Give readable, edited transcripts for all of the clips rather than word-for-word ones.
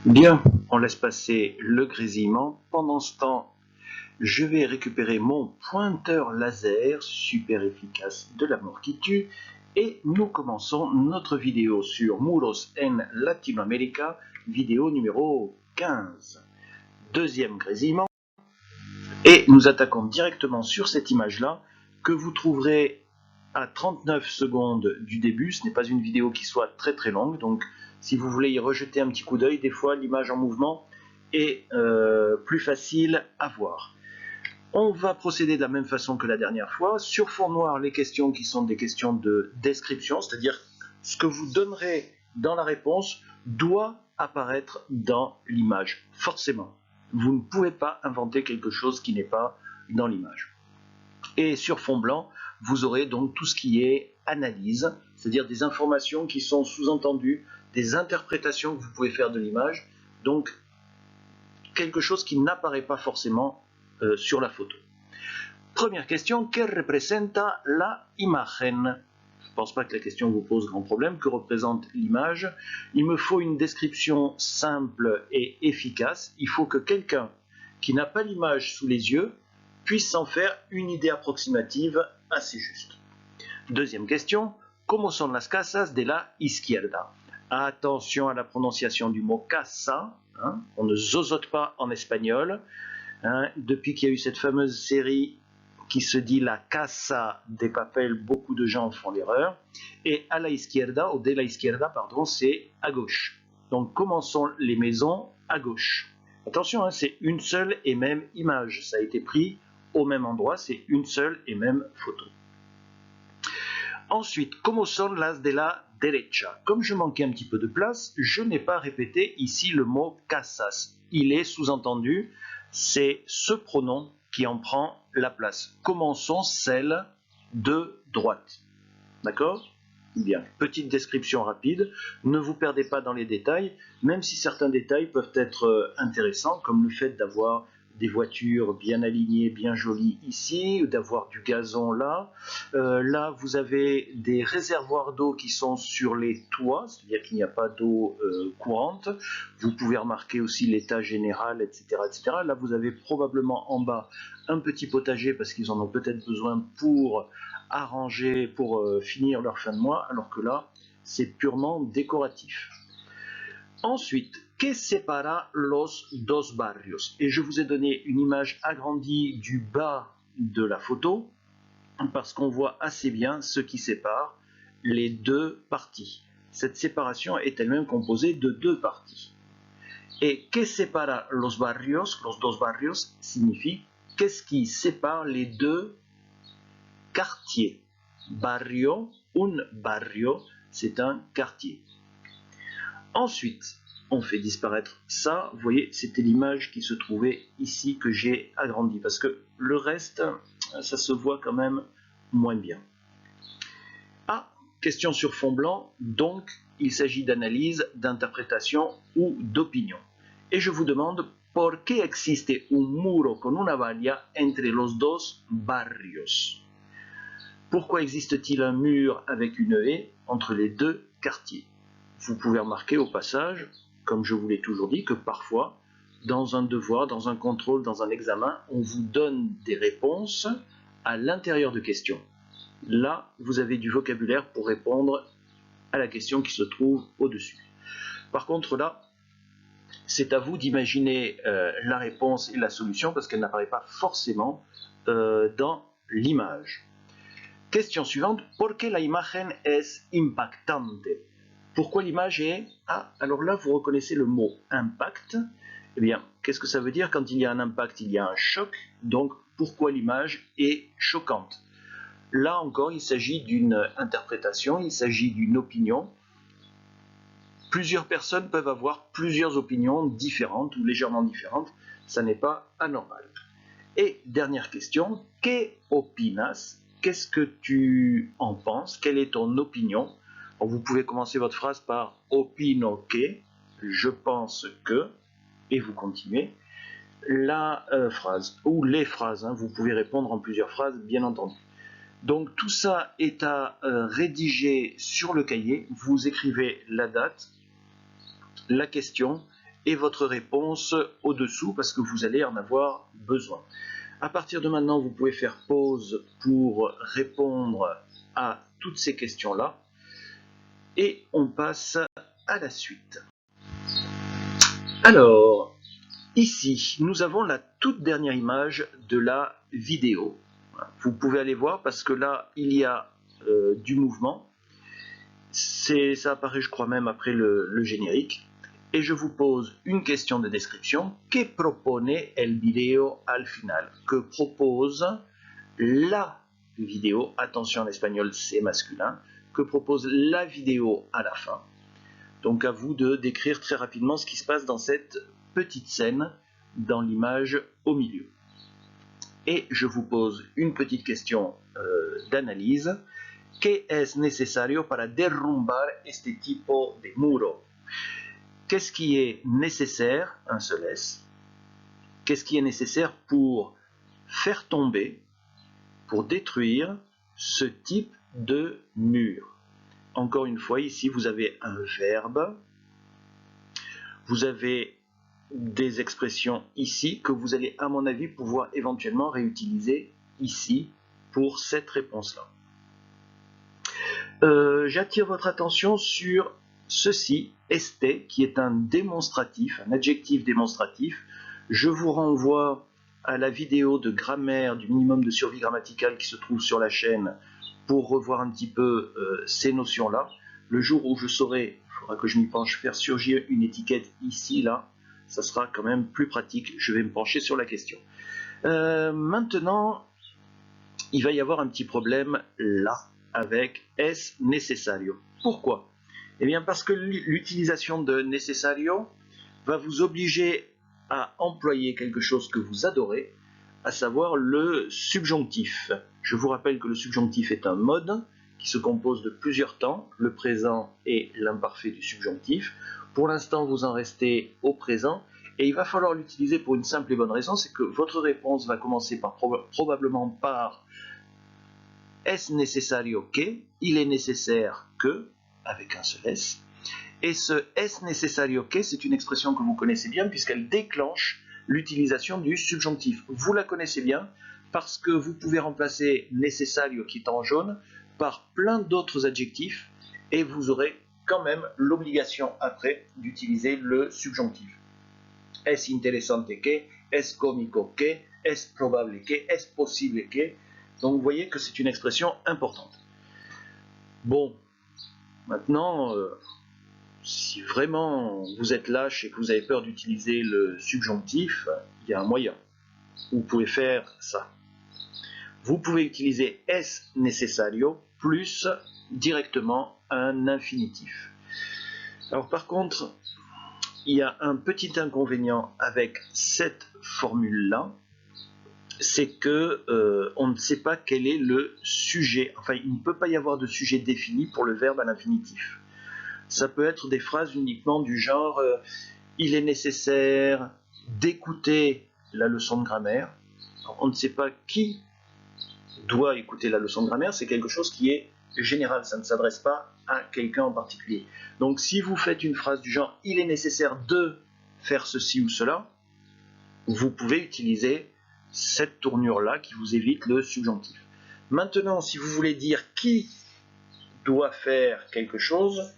Bien, on laisse passer le grésillement. Pendant ce temps, je vais récupérer mon pointeur laser super efficace de la mort qui tue et nous commençons notre vidéo sur Muros en Latinoamérica, vidéo numéro 15. Deuxième grésillement et nous attaquons directement sur cette image-là que vous trouverez à 39 secondes du début. Ce n'est pas une vidéo qui soit très longue, donc si vous voulez y rejeter un petit coup d'œil, des fois l'image en mouvement est plus facile à voir. On va procéder de la même façon que la dernière fois. Sur fond noir, les questions qui sont des questions de description, c'est-à-dire ce que vous donnerez dans la réponse doit apparaître dans l'image, forcément. Vous ne pouvez pas inventer quelque chose qui n'est pas dans l'image. Et sur fond blanc, vous aurez donc tout ce qui est analyse, c'est-à-dire des informations qui sont sous-entendues, des interprétations que vous pouvez faire de l'image, donc quelque chose qui n'apparaît pas forcément sur la photo. Première question, que representa la imagen? Je ne pense pas que la question vous pose grand problème. Que représente l'image? Il me faut une description simple et efficace. Il faut que quelqu'un qui n'a pas l'image sous les yeux puisse s'en faire une idée approximative assez juste. Deuxième question, ¿cómo son las casas de la izquierda? Attention à la prononciation du mot casa, hein, on ne zozote pas en espagnol. Hein, depuis qu'il y a eu cette fameuse série qui se dit la Casa de Papel, beaucoup de gens font l'erreur. Et à la izquierda, ou de la izquierda, pardon, c'est à gauche. Donc comment sont les maisons à gauche? Attention, hein, c'est une seule et même image. Ça a été pris au même endroit, c'est une seule et même photo. Ensuite, como son las de la derecha? Comme je manquais un petit peu de place, je n'ai pas répété ici le mot casas. Il est sous-entendu, c'est ce pronom qui en prend la place. Comment sont celles de droite? D'accord? Bien, petite description rapide. Ne vous perdez pas dans les détails, même si certains détails peuvent être intéressants, comme le fait d'avoir des voitures bien alignées, bien jolies ici, d'avoir du gazon là. Là, vous avez des réservoirs d'eau qui sont sur les toits, c'est-à-dire qu'il n'y a pas d'eau courante. Vous pouvez remarquer aussi l'état général, etc., etc. Là, vous avez probablement en bas un petit potager parce qu'ils en ont peut-être besoin pour arranger, pour finir leur fin de mois, alors que là, c'est purement décoratif. Ensuite, que separa los dos barrios? Et je vous ai donné une image agrandie du bas de la photo, parce qu'on voit assez bien ce qui sépare les deux parties. Cette séparation est elle-même composée de deux parties. Et que separa los barrios? Los dos barrios signifie qu'est-ce qui sépare les deux quartiers. Barrio, un barrio, c'est un quartier. Ensuite, on fait disparaître ça. Vous voyez, c'était l'image qui se trouvait ici que j'ai agrandie, parce que le reste, ça se voit quand même moins bien. Ah, question sur fond blanc, donc il s'agit d'analyse, d'interprétation ou d'opinion. Et je vous demande, ¿por qué existe un muro con una valla entre los dos barrios? Pourquoi existe-t-il un mur avec une haie entre les deux quartiers? Vous pouvez remarquer au passage, comme je vous l'ai toujours dit, que parfois, dans un devoir, dans un contrôle, dans un examen, on vous donne des réponses à l'intérieur de questions. Là, vous avez du vocabulaire pour répondre à la question qui se trouve au-dessus. Par contre, là, c'est à vous d'imaginer la réponse et la solution parce qu'elle n'apparaît pas forcément dans l'image. Question suivante, ¿por qué la imagen es impactante? Pourquoi l'image est... Ah, alors là, vous reconnaissez le mot impact. Eh bien, qu'est-ce que ça veut dire? Quand il y a un impact, il y a un choc. Donc, pourquoi l'image est choquante? Là encore, il s'agit d'une interprétation, il s'agit d'une opinion. Plusieurs personnes peuvent avoir plusieurs opinions différentes ou légèrement différentes. Ça n'est pas anormal. Et dernière question, ¿qué opinas? Qu'est-ce que tu en penses? Quelle est ton opinion? Alors, vous pouvez commencer votre phrase par opino que, je pense que, et vous continuez. La phrase, ou les phrases, hein, vous pouvez répondre en plusieurs phrases, bien entendu. Donc tout ça est à rédiger sur le cahier. Vous écrivez la date, la question et votre réponse au-dessous parce que vous allez en avoir besoin. À partir de maintenant, vous pouvez faire pause pour répondre à toutes ces questions-là et on passe à la suite. Alors, ici, nous avons la toute dernière image de la vidéo. Vous pouvez aller voir parce que là, il y a du mouvement. Ça apparaît, je crois, même après le générique. Et je vous pose une question de description. Que propone el video al final? Que propose la vidéo? Attention, en espagnol, c'est masculin. Que propose la vidéo à la fin? Donc à vous de décrire très rapidement ce qui se passe dans cette petite scène, dans l'image au milieu. Et je vous pose une petite question d'analyse. ¿Qué es necesario para derrumbar este tipo de muro? Qu'est-ce qui est nécessaire, un seul S, qu'est-ce qui est nécessaire pour faire tomber, pour détruire ce type de mur? Encore une fois, ici, vous avez un verbe, vous avez des expressions ici que vous allez, à mon avis, pouvoir éventuellement réutiliser ici pour cette réponse-là. J'attire votre attention sur ceci, este, qui est un démonstratif, un adjectif démonstratif. Je vous renvoie à la vidéo de grammaire du minimum de survie grammaticale qui se trouve sur la chaîne pour revoir un petit peu ces notions-là. Le jour où je saurai, il faudra que je m'y penche, faire surgir une étiquette ici, là, ça sera quand même plus pratique. Je vais me pencher sur la question. Maintenant, il va y avoir un petit problème là, avec es necesario. Pourquoi? Eh bien parce que l'utilisation de necesario va vous obliger à employer quelque chose que vous adorez, à savoir le subjonctif. Je vous rappelle que le subjonctif est un mode qui se compose de plusieurs temps, le présent et l'imparfait du subjonctif. Pour l'instant, vous en restez au présent et il va falloir l'utiliser pour une simple et bonne raison, c'est que votre réponse va commencer par probablement par es necesario que, il est nécessaire que, avec un seul S. Et ce es necesario que, c'est une expression que vous connaissez bien puisqu'elle déclenche l'utilisation du subjonctif. Vous la connaissez bien parce que vous pouvez remplacer necesario, qui est en jaune, par plein d'autres adjectifs et vous aurez quand même l'obligation après d'utiliser le subjonctif. Es interesante que, es cómico que, es probable que, es posible que. Donc vous voyez que c'est une expression importante. Bon, maintenant, si vraiment vous êtes lâche et que vous avez peur d'utiliser le subjonctif, il y a un moyen. Vous pouvez faire ça. Vous pouvez utiliser es necesario plus directement un infinitif. Alors par contre, il y a un petit inconvénient avec cette formule-là, c'est que on ne sait pas quel est le sujet. Enfin, il ne peut pas y avoir de sujet défini pour le verbe à l'infinitif. Ça peut être des phrases uniquement du genre il est nécessaire d'écouter la leçon de grammaire. Alors, on ne sait pas qui doit écouter la leçon de grammaire, c'est quelque chose qui est général, ça ne s'adresse pas à quelqu'un en particulier. Donc si vous faites une phrase du genre il est nécessaire de faire ceci ou cela, vous pouvez utiliser cette tournure-là qui vous évite le subjonctif. Maintenant, si vous voulez dire qui doit faire quelque chose,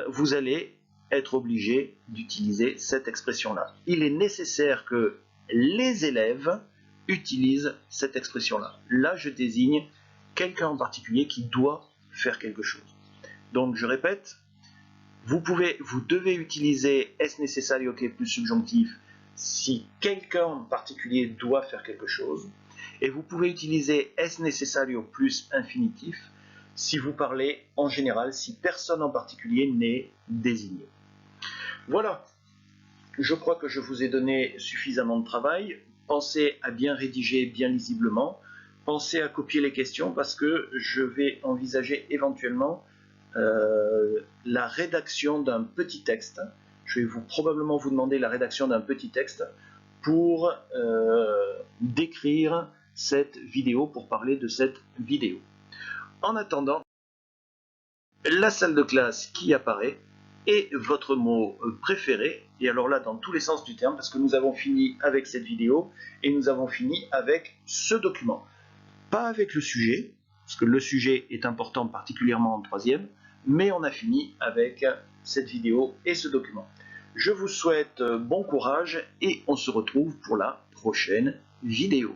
vous allez être obligé d'utiliser cette expression-là. Il est nécessaire que les élèves utilisent cette expression-là. Là, je désigne quelqu'un en particulier qui doit faire quelque chose. Donc, je répète, vous devez utiliser es necesario que plus subjonctif si quelqu'un en particulier doit faire quelque chose, et vous pouvez utiliser es necesario plus infinitif si vous parlez en général, si personne en particulier n'est désigné. Voilà, je crois que je vous ai donné suffisamment de travail. Pensez à bien rédiger bien lisiblement, pensez à copier les questions parce que je vais envisager éventuellement la rédaction d'un petit texte. Je vais probablement vous demander la rédaction d'un petit texte pour décrire cette vidéo, pour parler de cette vidéo. En attendant, la salle de classe qui apparaît et votre mot préféré et alors là dans tous les sens du terme, parce que nous avons fini avec cette vidéo et nous avons fini avec ce document. Pas avec le sujet, parce que le sujet est important particulièrement en troisième, mais on a fini avec cette vidéo et ce document. Je vous souhaite bon courage et on se retrouve pour la prochaine vidéo.